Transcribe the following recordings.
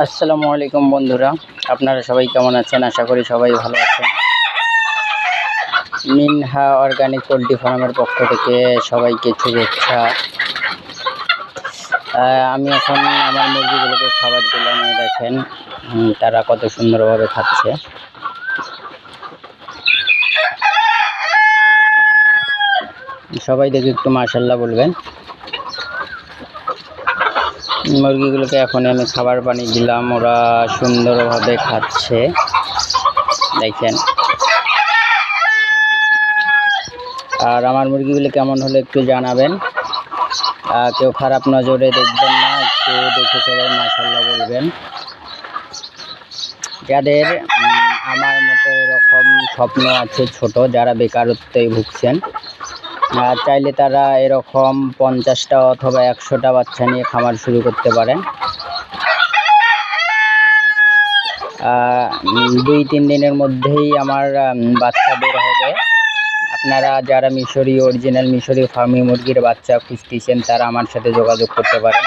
আসসালামু আলাইকুম বন্ধুরা, আপনারা সবাই কেমন আছেন? আশা করি সবাই ভালো আছেন। মিনহা অর্গানিক পোলট্রি ফার্মের পক্ষ থেকে সবাইকে শুভেচ্ছা। আমি এখন আমার মুরগিগুলোকে খাবার দিলাম। এই দেখেন তারা কত সুন্দরভাবে খাচ্ছে। সবাই দেখে একটু মাশাআল্লাহ বলবেন। মুরগিগুলোকে এখন আমি খাবার পানি দিলাম, ওরা সুন্দরভাবে খাচ্ছে দেখেন। আর আমার মুরগিগুলো কেমন হলো একটু জানাবেন। কেউ খারাপ নজরে দেখবেন না, একটু দেখে সবাই মাশাআল্লাহ বলবেন। যাদের আমার মতো এরকম স্বপ্ন আছে ছোট, যারা বেকারত্বে ভুগছেন, চাইলে তারা এরকম 50টা অথবা 100টা বাচ্চা নিয়ে খামার শুরু করতে পারেন। 2-3 দিনের মধ্যেই আমার বাচ্চা বের হবে। আপনারা যারা মিশরীয় অরিজিনাল মিশরীয় ফার্মি মুরগির বাচ্চা খুঁজতেছেন তারা আমার সাথে যোগাযোগ করতে পারেন,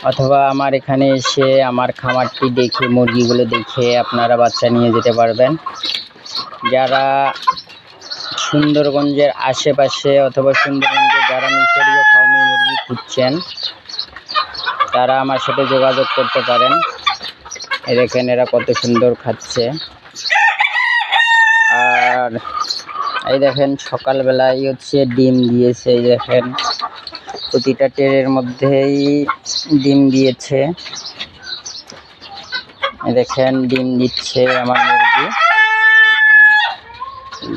অথবা আমার এখানে এসে আমার খামারটি দেখে মুরগিগুলো দেখে আপনারা বাচ্চা নিয়ে যেতে পারবেন। যারা সুন্দরগঞ্জের আশেপাশে অথবা সুন্দরগঞ্জে যারা মিশরীয় ফার্মি মুরগি খুঁজছেন তারা আমার সাথে যোগাযোগ করতে পারেন। দেখেন এরা কত সুন্দর খাচ্ছে। আর এই দেখেন সকালবেলায় হচ্ছে ডিম দিয়েছে। এই দেখেন প্রতিটা ট্রের মধ্যেই ডিম দিয়েছে। দেখেন ডিম দিচ্ছে আমার মুরগি,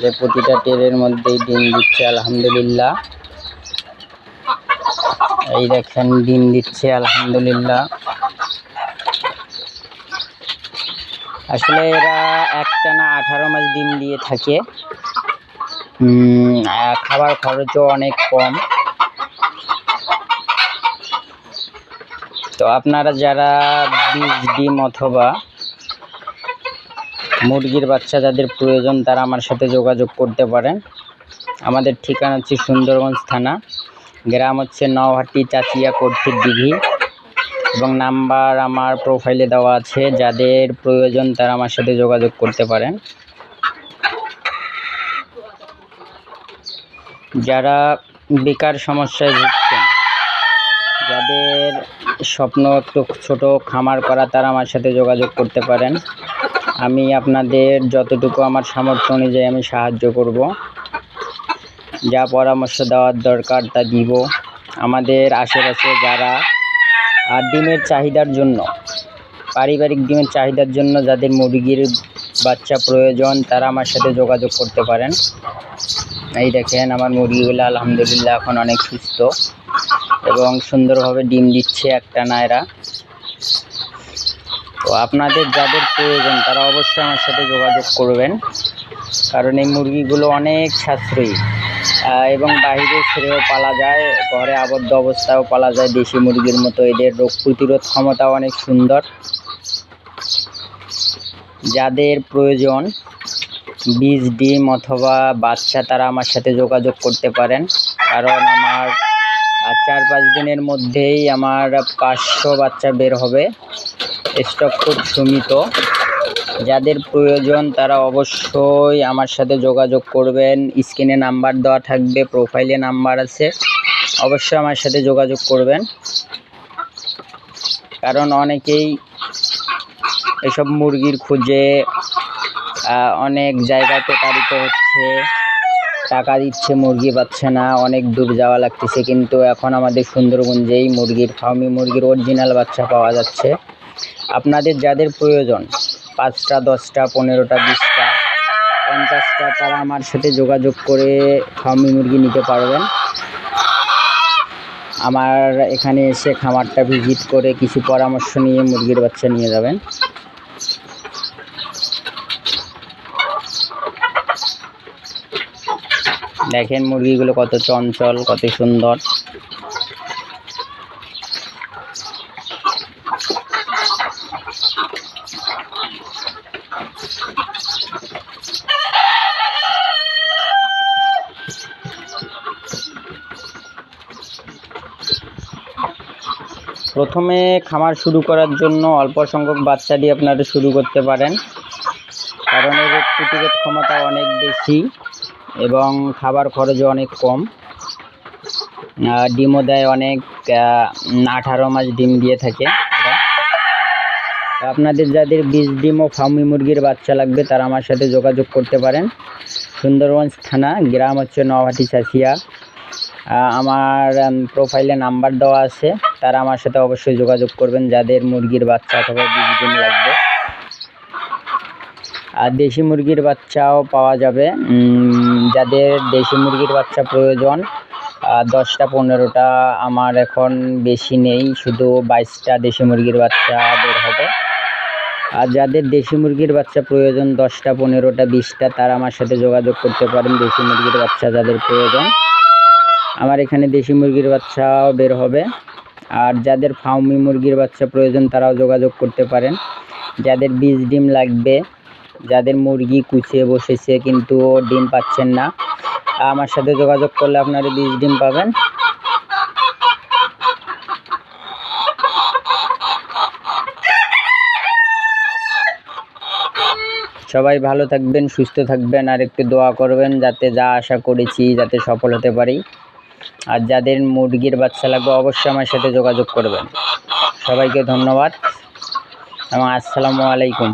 যে প্রতিটা ট্রের মধ্যেই ডিম দিচ্ছে আলহামদুলিল্লাহ। এই দেখেন ডিম দিচ্ছে আলহামদুলিল্লাহ। আসলে এরা একটানা 18 মাস ডিম দিয়ে থাকে। খাবার খরচও অনেক কম। তো আপনারা যারা বীজ ডিম অথবা মুরগির বাচ্চা যাদের প্রয়োজন তারা আমার সাথে যোগাযোগ করতে পারেন। আমাদের ঠিকানা হচ্ছে সুন্দরগঞ্জ থানা, গ্রাম হচ্ছে নওহাটি চাচিয়া কর্তির দিঘি, এবং নাম্বার আমার প্রোফাইলে দেওয়া আছে। যাদের প্রয়োজন তারা আমার সাথে যোগাযোগ করতে পারেন। যারা বেকার সমস্যায় ভুগছেন, যাদের স্বপ্ন একটু ছোট খামার করা, তারা আমার সাথে যোগাযোগ করতে পারেন। আমি আপনাদের যতটুকু আমার সামর্থ্য অনুযায়ী আমি সাহায্য করব, যা পরামর্শ দেওয়ার দরকার তা দিব। আমাদের আশেপাশে যারা ডিমের চাহিদার জন্য, পারিবারিক ডিমের চাহিদার জন্য যাদের মুরগির বাচ্চা প্রয়োজন তারা আমার সাথে যোগাযোগ করতে পারেন। এই দেখেন আমার মুরগিগুলো আলহামদুলিল্লাহ এখন অনেক সুস্থ এবং সুন্দরভাবে ডিম দিচ্ছে একটানা এরা। তো আপনাদের যাদের প্রয়োজন তারা অবশ্যই আমার সাথে যোগাযোগ করবেন, কারণ এই মুরগিগুলো অনেক সাশ্রয়ী এবং বাইরে ছেড়েও পালা যায়, ঘরে আবদ্ধ অবস্থায়ও পালা যায় দেশি মুরগির মতো। এদের রোগ প্রতিরোধ ক্ষমতাও অনেক সুন্দর। যাদের প্রয়োজন বীজ ডিম অথবা বাচ্চা তারা আমার সাথে যোগাযোগ করতে পারেন, কারণ আমার 4-5 দিনের মধ্যেই আমার 500 বাচ্চা বের হবে। স্টক খুব সীমিত। যাদের প্রয়োজন তারা অবশ্যই আমার সাথে যোগাযোগ করবেন। স্ক্রিনে নাম্বার দেওয়া থাকবে, প্রোফাইলে নাম্বার আছে, অবশ্যই আমার সাথে যোগাযোগ করবেন। কারণ অনেকেই এসব মুরগির খুঁজে অনেক জায়গায় প্রতারিত হচ্ছে, টাকা দিচ্ছে মুরগি পাচ্ছে না, অনেক দূর যাওয়া লাগতেছে। কিন্তু এখন আমাদের সুন্দরগঞ্জেই মুরগির ফার্মি মুরগির অরিজিনাল বাচ্চা পাওয়া যাচ্ছে। আপনাদের যাদের প্রয়োজন 5টা 10টা 15টা 20টা 50টা তারা আমার সাথে যোগাযোগ করে ফার্মি মুরগি নিতে পারবেন। আমার এখানে এসে খামারটা ভিজিট করে কিছু পরামর্শ নিয়ে মুরগির বাচ্চা নিয়ে যাবেন। দেখেন মুরগিগুলো কত চঞ্চল, কত সুন্দর। প্রথমে খামার শুরু করার জন্য অল্প সংখ্যক বাচ্চা দিয়ে আপনারা শুরু করতে পারেন, কারণ এর রোগ প্রতিরোধ ক্ষমতা অনেক বেশি এবং খাবার খরচও অনেক কম। ডিমও দেয় অনেক, 18 মাস ডিম দিয়ে থাকে। আপনাদের যাদের বীজ ডিম ও ফার্মি মুরগির বাচ্চা লাগবে তারা আমার সাথে যোগাযোগ করতে পারেন। সুন্দরগঞ্জ থানা, গ্রাম হচ্ছে নওহাটি চাচিয়া। আমার প্রোফাইলে নাম্বার দেওয়া আছে, তারা আমার সাথে অবশ্যই যোগাযোগ করবেন যাদের মুরগির বাচ্চা অথবা বীজ ডিম লাগবে। আর দেশি মুরগির বাচ্চাও পাওয়া যাবে। যাদের দেশি মুরগির বাচ্চা প্রয়োজন 10টা 15টা, আমার এখন বেশি নেই, শুধু 22টা দেশি মুরগির বাচ্চা বের হবে। আর যাদের দেশি মুরগির বাচ্চা প্রয়োজন 10টা 15টা 20টা, তারা আমার সাথে যোগাযোগ করতে পারেন। দেশি মুরগির বাচ্চা যাদের প্রয়োজন, আমার এখানে দেশি মুরগির বাচ্চাও বের হবে। আর যাদের ফার্মি মুরগির বাচ্চা প্রয়োজন তারাও যোগাযোগ করতে পারেন। যাদের বীজ ডিম লাগবে, যাদের মুরগি কুচিয়ে বসেছে কিন্তু ডিম পাচ্ছেন না, আমার সাথে যোগাযোগ করলে আপনারা বীজ ডিম পাবেন। সবাই ভালো থাকবেন, সুস্থ থাকবেন, আর একটু দোয়া করবেন যাতে যা আশা করেছি যাতে সফল হতে পারি। আর যাদের মুরগির বাচ্চা লাগবে অবশ্যই আমার সাথে যোগাযোগ করবেন। সবাইকে ধন্যবাদ এবং আসসালামু আলাইকুম।